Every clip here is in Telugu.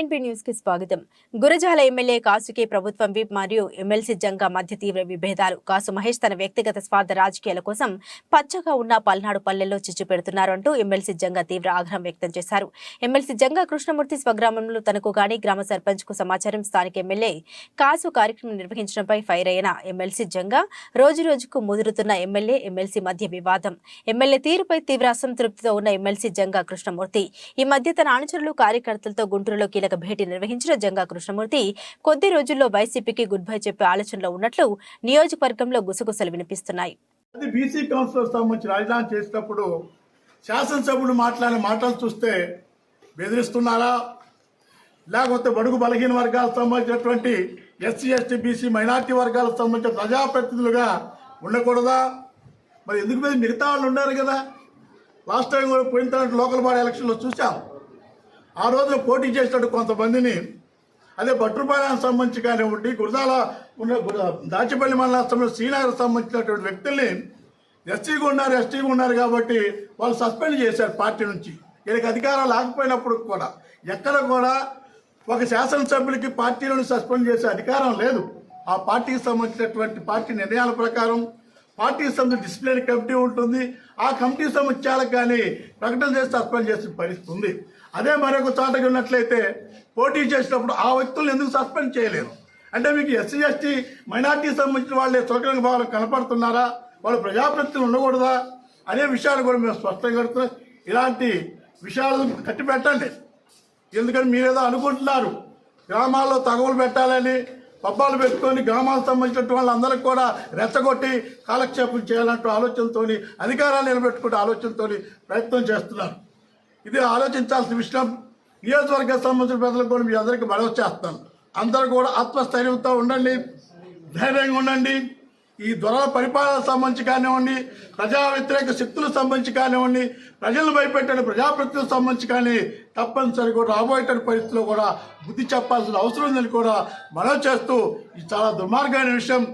ఏఎన్బి న్యూస్ కి స్వాగతం. గురజాల ఎమ్మెల్యే కాసుకి ప్రభుత్వం విప్ మరియు ఎమ్మెల్సీ జంగా మధ్య తీవ్ర విభేదాలు. కాసు మహేష్ తన వ్యక్తిగత స్వార్థ రాజకీయాల కోసం పచ్చగా ఉన్న పల్నాడు పల్లెల్లో చిచ్చు పెడుతున్నారు అంటూ ఎమ్మెల్సీ జంగా తీవ్ర ఆగ్రహం వ్యక్తం చేశారు. ఎమ్మెల్సీ జంగా కృష్ణమూర్తి స్వగ్రామంలో తనకు గాని గ్రామ సర్పంచ్ కు సమాచారం స్థానిక ఎమ్మెల్యే కాసు కార్యక్రమం నిర్వహించడంపై ఫైర్ అయిన ఎమ్మెల్సీ జంగా రోజురోజుకు ముదురుతున్న ఎమ్మెల్సీ మధ్య వివాదం. ఎమ్మెల్యే తీరుపై తీవ్ర అసంతృప్తితో ఉన్న ఎమ్మెల్సీ జంగా కృష్ణమూర్తి ఈ మధ్య తన అనుచరులు కార్యకర్తలతో గుంటూరులో కీలక భేటీ నిర్వహించిన జంగా కృష్ణమూర్తి కొద్ది రోజుల్లో వైసీపీకి గుడ్ బై చెప్పే ఆలోచనలో ఉన్నట్లు నియోజకవర్గంలో గుసగుసలు వినిపిస్తున్నాయి. బీసీ కౌన్సిలర్ సంబంధించి రాజీనామా చేసినప్పుడు శాసనసభ్యులు మాట్లాడిన మాటలు చూస్తే బెదిరిస్తున్నారా, లేకపోతే బడుగు బలహీన వర్గాలకు సంబంధించినటువంటి ఎస్సీ ఎస్టీ బీసీ మైనార్టీ వర్గాలకు సంబంధించిన ప్రజాప్రతినిధులుగా ఉండకూడదా? మరి ఎందుకు మీద మిగతా వాళ్ళు ఉన్నారు కదా. లాస్ట్ టైం కూడా పోయిన తర్వాత లోకల్ బాడీ ఎలక్షన్లో చూసాం. ఆ రోజున పోటీ చేసినట్టు కొంతమందిని అదే బట్రుపాలెనికి సంబంధించి కానివ్వండి, గురజాల ఉన్న దాచిపల్లి మండలంలో శ్రీనగర్ సంబంధించినటువంటి వ్యక్తుల్ని ఎస్టీగా ఉన్నారు, ఎస్టీగా ఉన్నారు కాబట్టి వాళ్ళు సస్పెండ్ చేశారు పార్టీ నుంచి. వీళ్ళకి అధికారం లేకపోయినప్పుడు కూడా ఎక్కడ కూడా ఒక శాసనసభ్యులకి పార్టీలను సస్పెండ్ చేసే అధికారం లేదు. ఆ పార్టీకి సంబంధించినటువంటి పార్టీ నిర్ణయాల ప్రకారం పార్టీకి సంబంధించిన డిసిప్లినరీ కమిటీ ఉంటుంది. ఆ కమిటీ సముచ్చాలకు కానీ ప్రకటన చేసి సస్పెండ్ చేసిన పరిస్థితి ఉంది. అదే మరొక చోటకి ఉన్నట్లయితే పోటీ చేసినప్పుడు ఆ వ్యక్తులను ఎందుకు సస్పెండ్ చేయలేరు? అంటే మీకు ఎస్సీ ఎస్టీ మైనార్టీకి సంబంధించిన వాళ్ళే చులకన భావాలు కనపడుతున్నారా? వాళ్ళు ప్రజాప్రతినిధులు ఉండకూడదా అనే విషయాలు కూడా మేము స్పష్టంగా కడుతున్నాం. ఇలాంటి విషయాలు కట్టి పెట్టండి. ఎందుకని మీరేదో అనుకుంటున్నారు గ్రామాల్లో తగవులు పెట్టాలని, పబ్బాలు పెట్టుకొని గ్రామాలకు సంబంధించిన వాళ్ళందరికీ కూడా రెచ్చగొట్టి కాలక్షేపం చేయాలంటూ ఆలోచనతో అధికారాలు నిలబెట్టుకుంటే ఆలోచనతో ప్రయత్నం చేస్తున్నారు. ఇది ఆలోచించాల్సిన విషయం. నియోజకవర్గానికి సంబంధించిన ప్రజలకు కూడా మీ అందరికీ మనవి చేస్తాను. అందరూ కూడా ఆత్మస్థైర్యంతో ఉండండి, ధైర్యంగా ఉండండి. ఈ దొరల పరిపాలనకు సంబంధించి కానివ్వండి, ప్రజా వ్యతిరేక శక్తులకు సంబంధించి కానివ్వండి, ప్రజలను భయపెట్టే ప్రజాప్రతినిధులకు సంబంధించి కానీ తప్పనిసరి కూడా రాబోయేటువంటి పరిస్థితుల్లో కూడా బుద్ధి చెప్పాల్సిన అవసరం ఉందని కూడా మనవి చేస్తూ, ఇది చాలా దుర్మార్గమైన విషయం.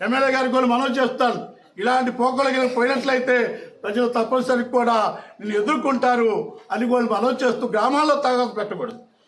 ఎమ్మెల్యే గారికి కూడా మనవి చేస్తాను. ఇలాంటి పోకలకి పోయినట్లయితే ప్రజలు తప్పనిసరి కూడా నిన్ను ఎదుర్కొంటారు అని కూడా మనవి చేస్తూ గ్రామాల్లో తగాదు పెట్టకూడదు.